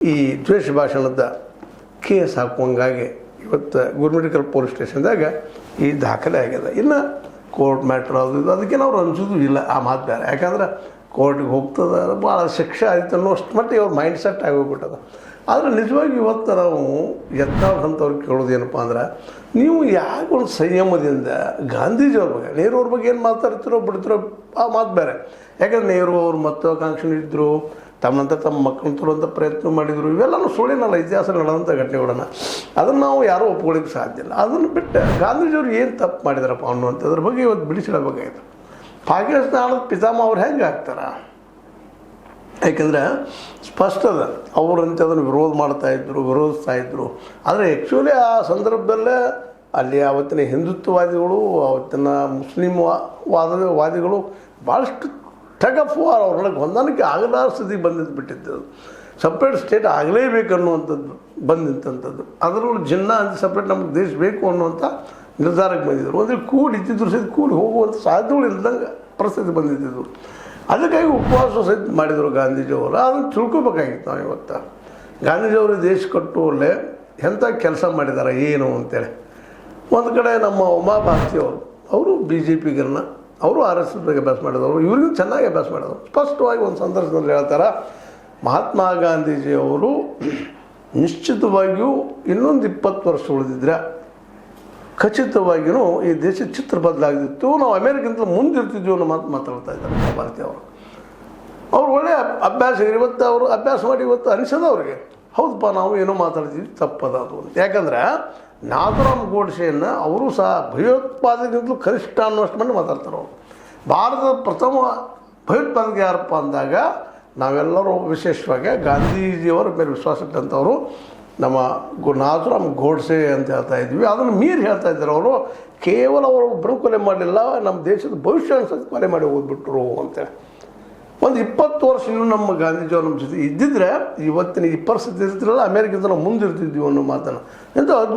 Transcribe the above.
ಈ ದ್ವೇಷ ಭಾಷಣದ ಕೇಸ್ ಹಾಕುವಂಗಾಗಿ ಇವತ್ತು ಗುರುಮಿಡಿಕಲ್ ಪೊಲೀಸ್ ಸ್ಟೇಷನ್ದಾಗ ಈ ದಾಖಲೆ ಆಗ್ಯದ. ಇನ್ನು ಕೋರ್ಟ್ ಮ್ಯಾಟ್ರ್ ಅದು ಇದು ಅದಕ್ಕೆ ನಾವು ಅನ್ಸೋದು ಇಲ್ಲ. ಆ ಮಾತು ಬೇರೆ, ಯಾಕಂದ್ರೆ ಕೋರ್ಟಿಗೆ ಹೋಗ್ತದೆ, ಭಾಳ ಶಿಕ್ಷೆ ಆಯ್ತು ಅನ್ನೋ ಅಷ್ಟು ಮಟ್ಟಿಗೆ ಅವ್ರ ಮೈಂಡ್ ಸೆಟ್ ಆಗೋಗ್ಬಿಟ್ಟದ. ಆದರೆ ನಿಜವಾಗಿ ಇವತ್ತು ನಾವು ಯತ್ನಾಳ್ ಅಂಥವ್ರಿಗೆ ಕೇಳೋದೇನಪ್ಪ ಅಂದ್ರೆ, ನೀವು ಯಾಕೆ ಒಂದು ಸಂಯಮದಿಂದ ಗಾಂಧೀಜಿಯವ್ರ ಬಗ್ಗೆ, ನೆಹರು ಅವ್ರ ಬಗ್ಗೆ ಏನು ಮಾತಾಡ್ತಿರೋ ಬಿಡ್ತಿರೋ ಆ ಮಾತು ಬೇರೆ. ಯಾಕಂದ್ರೆ ನೆಹರು ಅವರು ಮಹತ್ವಾಕಾಂಕ್ಷಿ ಇದ್ದರು, ತಮ್ಮ ನಂತರ ತಮ್ಮ ಮಕ್ಕಳನ್ನ ತರುವಂಥ ಪ್ರಯತ್ನ ಮಾಡಿದರು. ಇವೆಲ್ಲನೂ ಸುಳ್ಳಿನಲ್ಲ, ಇತಿಹಾಸ ನಡೆದಂಥ ಘಟನೆಗಳನ್ನ ಅದನ್ನು ನಾವು ಯಾರೂ ಒಪ್ಕೊಳ್ಳಿಕ್ಕೆ ಸಾಧ್ಯ ಇಲ್ಲ. ಅದನ್ನು ಬಿಟ್ಟು ಗಾಂಧೀಜಿಯವ್ರು ಏನು ತಪ್ಪು ಮಾಡಿದಾರಪ್ಪ ಅನ್ನುವಂಥದ್ರ ಬಗ್ಗೆ ಇವತ್ತು ಬಿಡಿಸಿಡಬೇಕಾಗಿತ್ತು. ಪಾಕಿಸ್ತಾನದ ಪಿತಾಮಹ ಅವ್ರು ಹೆಂಗೆ ಆಗ್ತಾರೆ? ಯಾಕೆಂದರೆ ಸ್ಪಷ್ಟ ಅದ, ಅವರಂತ ಅದನ್ನು ವಿರೋಧಿಸ್ತಾ ಇದ್ದರು. ಆದರೆ ಆ್ಯಕ್ಚುಲಿ ಆ ಸಂದರ್ಭದಲ್ಲೇ ಅಲ್ಲಿ ಆವತ್ತಿನ ಹಿಂದುತ್ವವಾದಿಗಳು, ಆವತ್ತಿನ ಮುಸ್ಲಿಂ ವಾದಿಗಳು ಭಾಳಷ್ಟು ಟಗಫ್ ವಾರ್ ಅವ್ರೊಳಗೆ ಹೊಂದಾಣಿಕೆ ಆಗಲಾರ ಸ್ಥಿತಿ ಬಿಟ್ಟಿದ್ದು. ಸಪ್ರೇಟ್ ಸ್ಟೇಟ್ ಆಗಲೇಬೇಕು ಅನ್ನುವಂಥದ್ದು ಬಂದಿತ್ತಂಥದ್ದು. ಅದರೊಳಗೆ ಜಿನ್ನಾ ಅಂತ ಸಪ್ರೇಟ್ ನಮಗೆ ದೇಶ ಬೇಕು ಅನ್ನುವಂಥ ನಿರ್ಧಾರಕ್ಕೆ ಬಂದಿದ್ದರು. ಅಂದರೆ ಕೂಡಿದ್ದಿದ್ರು ಸಹಿತ ಕೂಡಿ ಹೋಗುವಂಥ ಸಾಧ್ಯಗಳು ಇಲ್ದಂಗೆ ಪರಿಸ್ಥಿತಿ ಬಂದಿದ್ದು. ಅದಕ್ಕಾಗಿ ಉಪವಾಸ ಸಹಿತ ಮಾಡಿದರು ಗಾಂಧೀಜಿಯವರು. ಅದನ್ನು ತಿಳ್ಕೊಬೇಕಾಗಿತ್ತು ನಾವು ಇವತ್ತು. ಗಾಂಧೀಜಿಯವರು ದೇಶ ಕಟ್ಟುವಲ್ಲೇ ಎಂಥ ಕೆಲಸ ಮಾಡಿದ್ದಾರೆ ಏನು ಅಂತೇಳಿ. ಒಂದು ಕಡೆ ನಮ್ಮ ಉಮಾ ಭಾರತಿಯವರು, ಅವರು BJPಗರನ್ನ, ಅವರು RSS ಬಗ್ಗೆ ಅಭ್ಯಾಸ ಮಾಡಿದವರು, ಇವ್ರಿಗೂ ಚೆನ್ನಾಗಿ ಅಭ್ಯಾಸ ಮಾಡಿದವರು. ಸ್ಪಷ್ಟವಾಗಿ ಒಂದು ಸಂದರ್ಭದಲ್ಲಿ ಹೇಳ್ತಾರೆ, ಮಹಾತ್ಮ ಗಾಂಧೀಜಿಯವರು ನಿಶ್ಚಿತವಾಗಿಯೂ ಇನ್ನೊಂದು 20 ವರ್ಷ ಉಳಿದಿದ್ರೆ ಖಚಿತವಾಗಿಯೂ ಈ ದೇಶದ ಚಿತ್ರ ಬದಲಾಗ್ತಿತ್ತು, ನಾವು ಅಮೇರಿಕಿಂತ ಮುಂದಿರ್ತಿದ್ವಿ ಅನ್ನೋ ಮಾತು ಮಾತಾಡ್ತಾ ಇದ್ದಾರೆ ಭಾರತೀಯ ಅವರು. ಅವ್ರು ಒಳ್ಳೆಯ ಅಭ್ಯಾಸ. ಇವತ್ತು ಅವರು ಅಭ್ಯಾಸ ಮಾಡಿ ಇವತ್ತು ಅನಿಸೋದು ಅವ್ರಿಗೆ, ಹೌದಪ್ಪ ನಾವು ಏನೋ ಮಾತಾಡ್ತೀವಿ ತಪ್ಪದ ಅದು ಅಂತ. ಯಾಕಂದ್ರೆ ನಾಥುರಾಮ್ ಗೋಡ್ಸೆಯನ್ನು ಅವರು ಸಹ ಭಯೋತ್ಪಾದನೆಗಿಂತಲೂ ಕನಿಷ್ಠ ಅನ್ನೋಷ್ಟು ಮಂದಿ ಮಾತಾಡ್ತಾರೆ ಅವರು. ಭಾರತದ ಪ್ರಥಮ ಭಯೋತ್ಪಾದಕ ಯಾರಪ್ಪ ಅಂದಾಗ ನಾವೆಲ್ಲರೂ ವಿಶೇಷವಾಗಿ ಗಾಂಧೀಜಿಯವರ ಮೇಲೆ ವಿಶ್ವಾಸ ಇಟ್ಟಂಥವರು ನಮ್ಮ ನಾಥುರಾಮ್ ಗೋಡ್ಸೆ ಅಂತ ಹೇಳ್ತಾ ಇದ್ವಿ. ಅದನ್ನು ಮೀರಿ ಹೇಳ್ತಾ ಇದ್ದಾರೆ ಅವರು. ಕೇವಲ ಅವರು ಒಬ್ಬರು ಕೊಲೆ ಮಾಡಲಿಲ್ಲ, ನಮ್ಮ ದೇಶದ ಭವಿಷ್ಯ ಅನ್ಸೋದು ಕೊಲೆ ಮಾಡಿ ಹೋಗ್ಬಿಟ್ರು ಅಂತೇಳಿ. ಒಂದು 20 ವರ್ಷ ಇನ್ನೂ ನಮ್ಮ ಗಾಂಧೀಜಿಯವ್ರು ನಮ್ಮ ಜೊತೆ ಇದ್ದಿದ್ರೆ ಇವತ್ತಿನ ಈ ಪರಿಸ್ಥಿತಿ ಇರ್ತಿರಲ್ಲ, ಅಮೇರಿಕದಿಂದ ನಾವು ಮುಂದಿರ್ತಿದ್ವಿ ಅನ್ನೋ ಮಾತನ್ನು ಎಂಥ ಅದ್ಭುತ